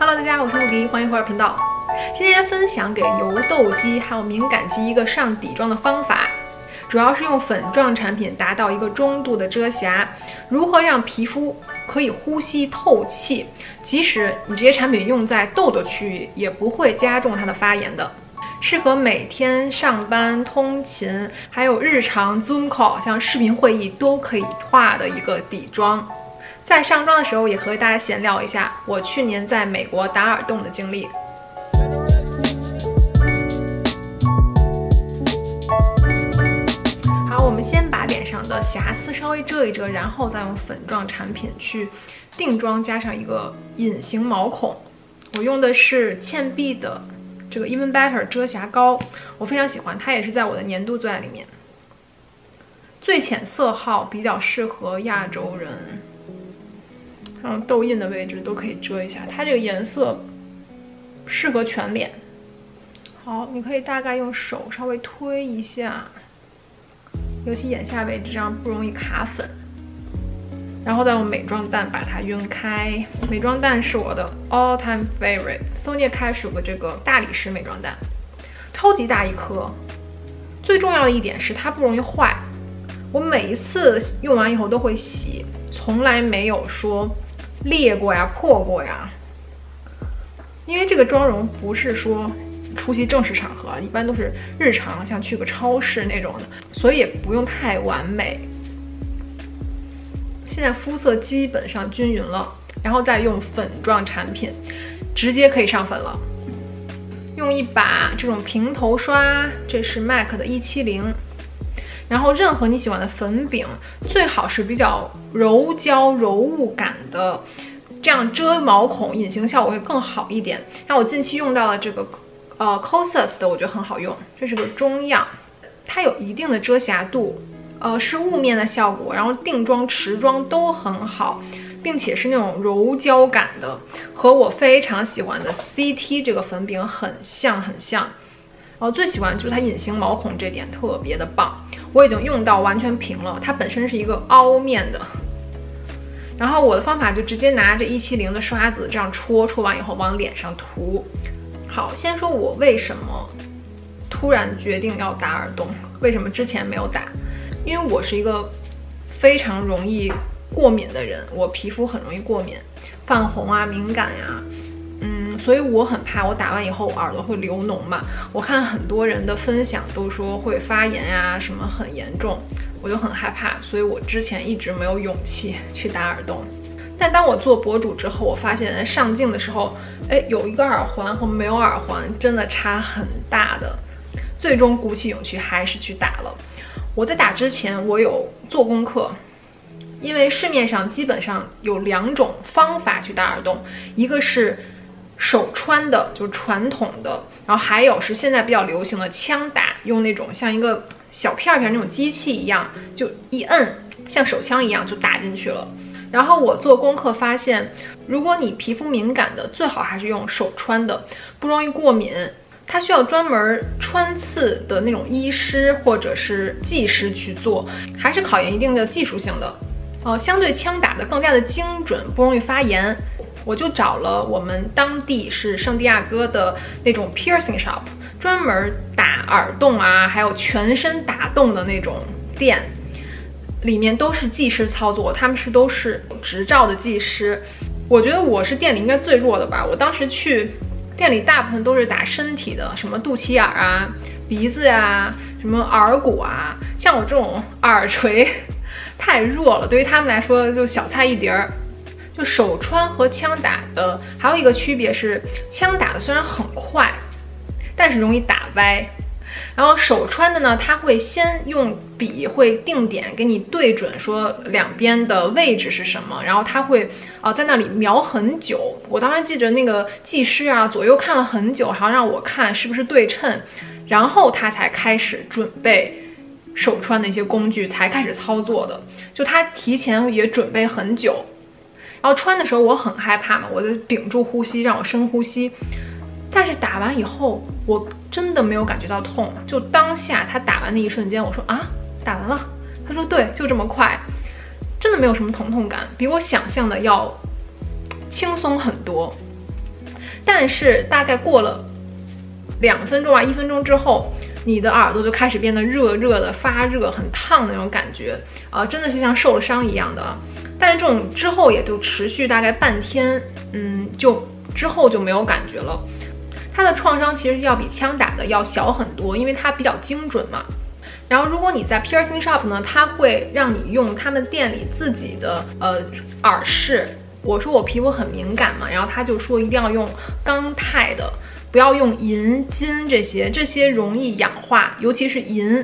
Hello， 大家，我是陆迪，欢迎回到频道。今天分享给油痘肌还有敏感肌一个上底妆的方法，主要是用粉状产品达到一个中度的遮瑕。如何让皮肤可以呼吸透气，即使你这些产品用在痘痘区域，也不会加重它的发炎的。适合每天上班、通勤，还有日常 Zoom call 像视频会议都可以画的一个底妆。在上妆的时候，也和大家闲聊一下我去年在美国打耳洞的经历。好，我们先把脸上的瑕疵稍微遮一遮，然后再用粉状产品去定妆，加上一个隐形毛孔。我用的是倩碧的这个 Even Better 遮瑕膏，我非常喜欢，它也是在我的年度最爱里面。最浅色号比较适合亚洲人。然后痘印的位置都可以遮一下，它这个颜色适合全脸。好，你可以大概用手稍微推一下，尤其眼下位置，这样不容易卡粉。然后再用美妆蛋把它晕开。美妆蛋是我的 all time favorite， 索涅开属的这个大理石美妆蛋，超级大一颗。最重要的一点是它不容易坏，我每一次用完以后都会洗，从来没有说裂过呀、破过呀。因为这个妆容不是说出席正式场合，一般都是日常，像去个超市那种的，所以也不用太完美。现在肤色基本上均匀了，然后再用粉状产品，直接可以上粉了。用一把这种平头刷，这是 MAC 的170。然后任何你喜欢的粉饼，最好是比较柔焦柔雾感的，这样遮毛孔隐形效果会更好一点。然后我近期用到了这个Kosas 的，我觉得很好用，这是个中样，它有一定的遮瑕度，是雾面的效果，然后定妆持妆都很好，并且是那种柔焦感的，和我非常喜欢的 CT 这个粉饼很像。最喜欢就是它隐形毛孔这点特别的棒，我已经用到完全平了，它本身是一个凹面的。然后我的方法就直接拿着170的刷子这样戳完以后往脸上涂。好，先说我为什么突然决定要打耳洞，为什么之前没有打？因为我是一个非常容易过敏的人，我皮肤很容易过敏，泛红啊、敏感呀。所以我很怕我打完以后耳朵会流脓嘛。我看很多人的分享都说会发炎呀，什么很严重，我就很害怕，所以我之前一直没有勇气去打耳洞。但当我做博主之后，我发现上镜的时候，有一个耳环和没有耳环真的差很大的，最终鼓起勇气还是去打了。我在打之前我有做功课，因为市面上基本上有2种方法去打耳洞，一个是手穿的，就是传统的，然后还有是现在比较流行的枪打，用那种像一个小片那种机器一样，就一摁像手枪一样就打进去了。然后我做功课发现，如果你皮肤敏感的，最好还是用手穿的，不容易过敏。它需要专门穿刺的那种医师或者是技师去做，还是考验一定的技术性的。相对枪打的更加的精准，不容易发炎。我就找了我们当地是圣地亚哥的那种 piercing shop， 专门打耳洞啊，还有全身打洞的那种店，里面都是技师操作，他们都是执照的技师。我觉得我是店里应该最弱的吧，我当时去店里大部分都是打身体的，什么肚脐眼啊、鼻子啊、什么耳骨啊，像我这种耳垂太弱了，对于他们来说就小菜一碟儿。就手穿和枪打的还有一个区别是，枪打的虽然很快，但是容易打歪。然后手穿的呢，它会先用笔会定点给你对准，说两边的位置是什么，然后它会在那里描很久。我当时记着那个技师啊，左右看了很久，还要让我看是不是对称，然后他才开始准备手穿的一些工具，才开始操作的。就他提前也准备很久。然后穿的时候我很害怕嘛，我就屏住呼吸，让我深呼吸。但是打完以后，我真的没有感觉到痛，就当下他打完那一瞬间，我说啊，打完了。他说对，就这么快，真的没有什么疼痛感，比我想象的要轻松很多。但是大概过了2分钟啊1分钟之后，你的耳朵就开始变得热热的、发热、很烫的那种感觉，真的是像受了伤一样的。但是这种之后也就持续大概半天，之后就没有感觉了。它的创伤其实要比枪打的要小很多，因为它比较精准嘛。然后如果你在 piercing shop 呢，它会让你用他们店里自己的耳饰。我说我皮肤很敏感嘛，然后他就说一定要用钢钛的，不要用银、金这些容易氧化，尤其是银。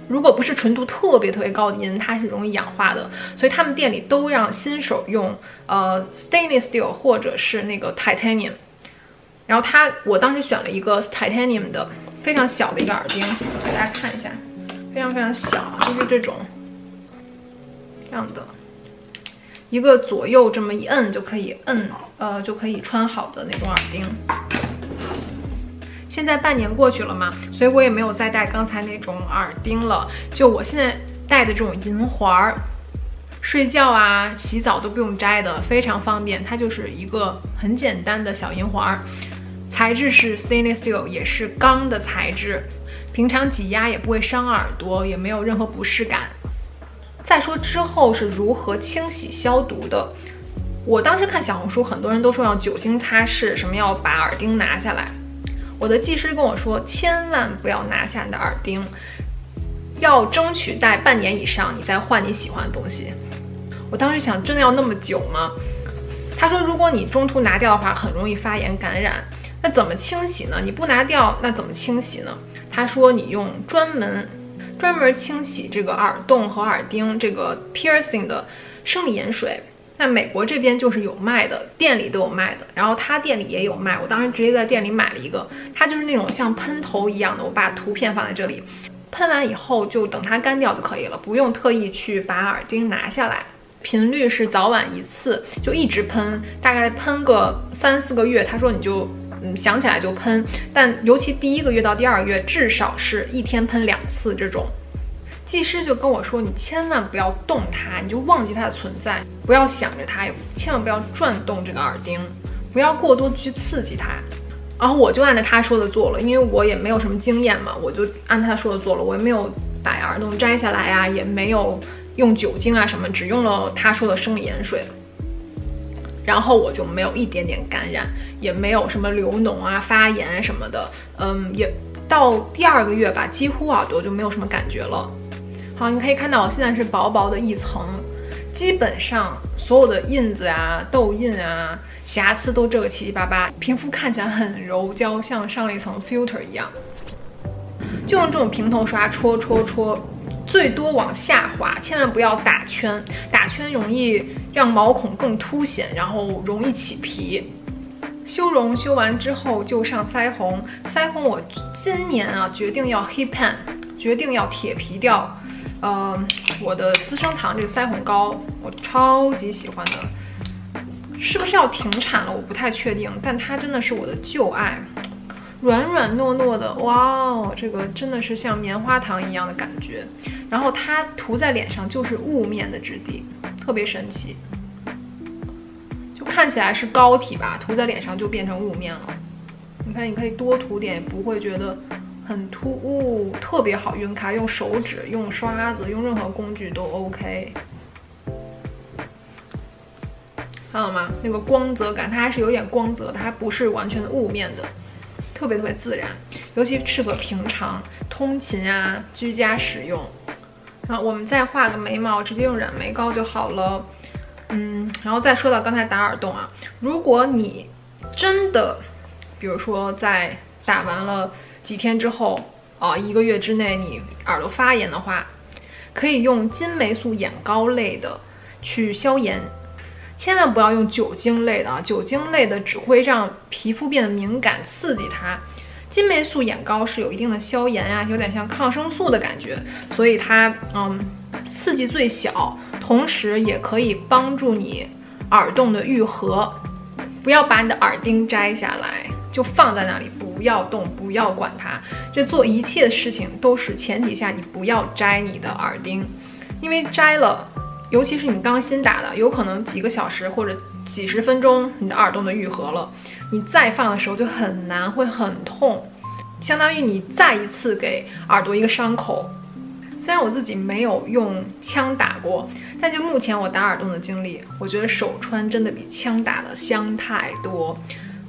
如果不是纯度特别高的银，它是容易氧化的，所以他们店里都让新手用stainless steel 或者是那个 titanium。然后我当时选了一个 titanium 的非常小的一个耳钉，给大家看一下，非常小，就是这样的，一个左右这么一摁就可以就可以穿好的那种耳钉。现在半年过去了嘛，所以我也没有再戴刚才那种耳钉了，就我现在戴的这种银环，睡觉啊、洗澡都不用摘的，非常方便。它就是一个很简单的小银环，材质是 stainless steel， 也是钢的材质，平常挤压也不会伤耳朵，也没有任何不适感。再说之后是如何清洗消毒的，我当时看小红书，很多人都说要酒精擦拭，什么要把耳钉拿下来。我的技师跟我说，千万不要拿下你的耳钉，要争取戴半年以上，你再换你喜欢的东西。我当时想，真的要那么久吗？他说，如果你中途拿掉的话，很容易发炎感染。那怎么清洗呢？你不拿掉，那怎么清洗呢？他说，你用专门清洗这个耳洞和耳钉这个 piercing 的生理盐水。那美国这边就是有卖的，店里都有卖的，然后他店里也有卖。我当时直接在店里买了一个，它就是那种像喷头一样的，我把图片放在这里。喷完以后就等它干掉就可以了，不用特意去把耳钉拿下来。频率是早晚1次，就一直喷，大概喷个3、4个月。他说你就想起来就喷，但尤其第1个月到第2个月，至少是1天喷2次这种。技师就跟我说，你千万不要动它，你就忘记它的存在，不要想着它，也千万不要转动这个耳钉，不要过多去刺激它。然后我就按照他说的做了，因为我也没有什么经验嘛，我就按他说的做了，我也没有把耳洞摘下来啊，也没有用酒精啊什么，只用了他说的生理盐水。然后我就没有一点点感染，也没有什么流脓啊、发炎什么的，也到第2个月吧，几乎耳朵就没有什么感觉了。好，你可以看到我现在是薄薄的一层，基本上所有的印子啊、痘印啊、瑕疵都这个七七八八，皮肤看起来很柔焦，像上了一层 filter 一样。就用这种平头刷戳，最多往下滑，千万不要打圈，打圈容易让毛孔更凸显，然后容易起皮。修容修完之后就上腮红，腮红我今年啊决定要 heat pan， 决定要铁皮掉。我的资生堂这个腮红膏我超级喜欢的，是不是要停产了我不太确定，但它真的是我的旧爱，软软糯糯的，哇哦，这个真的是像棉花糖一样的感觉。然后它涂在脸上就是雾面的质地，特别神奇，就看起来是膏体吧，涂在脸上就变成雾面了。你看，你可以多涂点，也不会觉得很突兀，特别好晕开，用手指、用刷子、用任何工具都 OK。看到吗？那个光泽感，它还是有点光泽的，它不是完全的雾面的，特别自然，尤其适合平常通勤啊、居家使用。然后我们再画个眉毛，直接用染眉膏就好了。然后再说到刚才打耳洞啊，如果你真的，比如说在打完了几天之后1个月之内你耳朵发炎的话，可以用金霉素眼膏类的去消炎，千万不要用酒精类的啊，酒精类的只会让皮肤变得敏感，刺激它。金霉素眼膏是有一定的消炎啊，有点像抗生素的感觉，所以它刺激最小，同时也可以帮助你耳洞的愈合。不要把你的耳钉摘下来，就放在那里，不要动，不要管它。这做一切的事情都是前提下你不要摘你的耳钉，因为摘了，尤其是你刚新打的，有可能几个小时或者几十分钟，你的耳洞就愈合了。你再放的时候就很难，会很痛，相当于你再一次给耳朵一个伤口。虽然我自己没有用枪打过，但就目前我打耳洞的经历，我觉得手穿真的比枪打的香太多，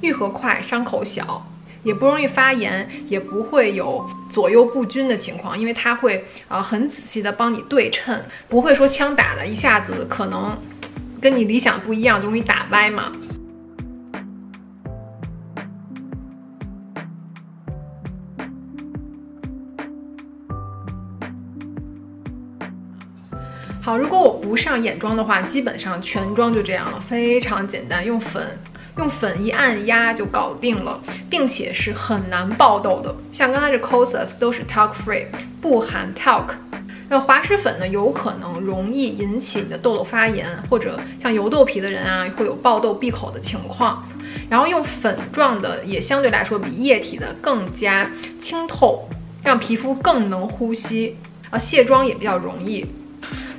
愈合快，伤口小，也不容易发炎，也不会有左右不均的情况，因为它会很仔细的帮你对称，不会说枪打的一下子可能跟你理想不一样，就容易打歪嘛。好，如果我不上眼妆的话，基本上全妆就这样了，非常简单，用粉一按压就搞定了，并且是很难爆痘的。像刚才这 Kosas 都是 talc free， 不含 talc。那滑石粉呢，有可能容易引起你的痘痘发炎，或者像油痘皮的人啊，会有爆痘闭口的情况。然后用粉状的也相对来说比液体的更加清透，让皮肤更能呼吸，卸妆也比较容易。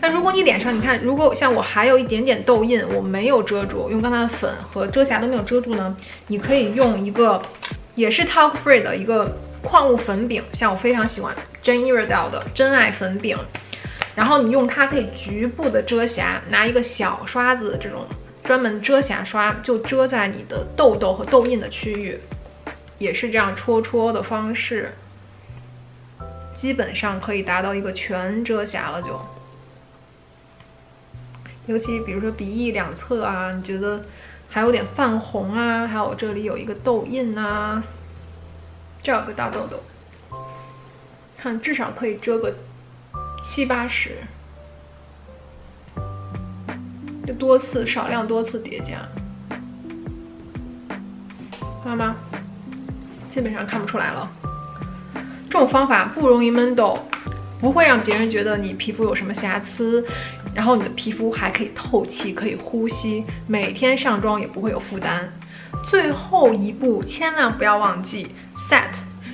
那如果你脸上，你看，如果像我还有一点点痘印，我没有遮住，用刚才的粉和遮瑕都没有遮住呢，你可以用一个也是 talc free 的一个矿物粉饼，像我非常喜欢 Jane Iredale 的真爱粉饼，然后你用它可以局部的遮瑕，拿一个小刷子这种专门遮瑕刷，就遮在你的痘痘和痘印的区域，也是这样戳的方式，基本上可以达到一个全遮瑕了就。尤其比如说鼻翼两侧啊，你觉得还有点泛红啊，还有这里有一个痘印啊，这有个大痘痘，看至少可以遮个70、80，就多次少量多次叠加，看到吗？基本上看不出来了。这种方法不容易闷痘，不会让别人觉得你皮肤有什么瑕疵。然后你的皮肤还可以透气，可以呼吸，每天上妆也不会有负担。最后一步千万不要忘记 set，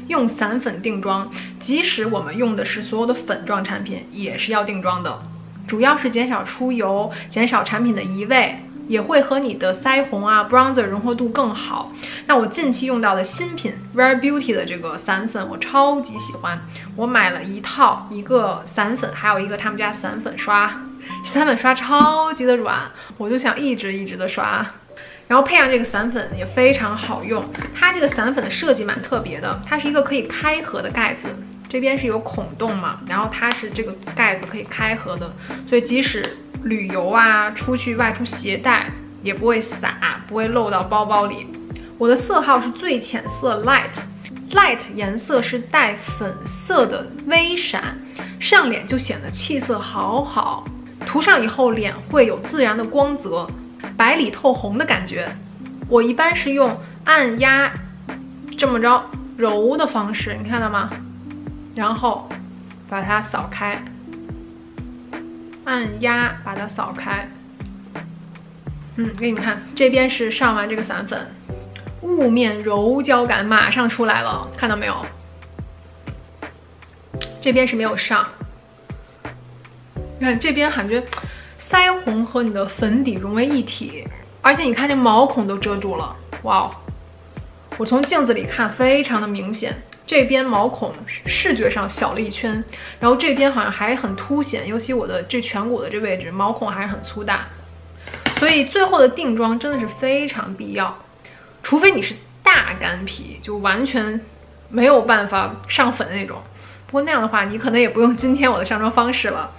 用散粉定妆，即使我们用的是所有的粉状产品，也是要定妆的，主要是减少出油，减少产品的移位，也会和你的腮红啊 bronzer 融合度更好。那我近期用到的新品 Rare Beauty 的这个散粉我超级喜欢，我买了一套，一个散粉，还有一个他们家散粉刷。散粉刷超级的软，我就想一直的刷，然后配上这个散粉也非常好用。它这个散粉的设计蛮特别的，它是一个可以开合的盖子，这边是有孔洞嘛，然后它是这个盖子可以开合的，所以即使旅游啊、出去外出携带也不会洒，不会漏到包包里。我的色号是最浅色 light 颜色是带粉色的微闪，上脸就显得气色好。涂上以后脸会有自然的光泽，白里透红的感觉。我一般是用按压这么着揉的方式，你看到吗？然后把它扫开，按压把它扫开。给你们看，这边是上完这个散粉，雾面柔焦感马上出来了，看到没有？这边是没有上。你看这边感觉腮红和你的粉底融为一体，而且你看这毛孔都遮住了，哇哦！我从镜子里看非常的明显，这边毛孔视觉上小了一圈，然后这边好像还很凸显，尤其我的这颧骨的这位置毛孔还是很粗大，所以最后的定妆真的是非常必要，除非你是大干皮，就完全没有办法上粉那种，不过那样的话你可能也不用今天我的上妆方式了。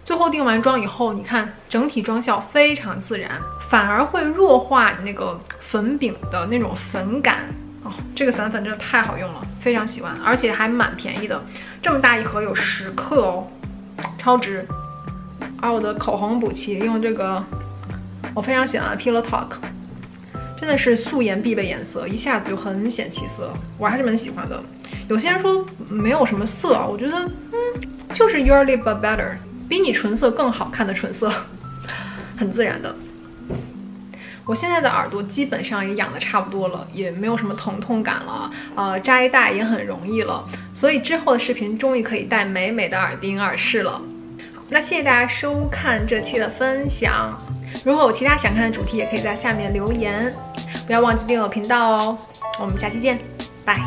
最后定完妆以后，你看整体妆效非常自然，反而会弱化你那个粉饼的那种粉感哦。这个散粉真的太好用了，非常喜欢，而且还蛮便宜的，这么大一盒有10克哦，超值。而我的口红补漆用这个我非常喜欢的 Pillow Talk， 真的是素颜必备颜色，一下子就很显气色，我还是蛮喜欢的。有些人说没有什么色，我觉得就是 Your Lip But Better。比你唇色更好看的唇色，很自然的。我现在的耳朵基本上也养得差不多了，也没有什么疼痛感了，摘戴也很容易了，所以之后的视频终于可以戴美美的耳钉耳饰了。那谢谢大家收看这期的分享，如果有其他想看的主题，也可以在下面留言。不要忘记订阅我频道哦。我们下期见，拜。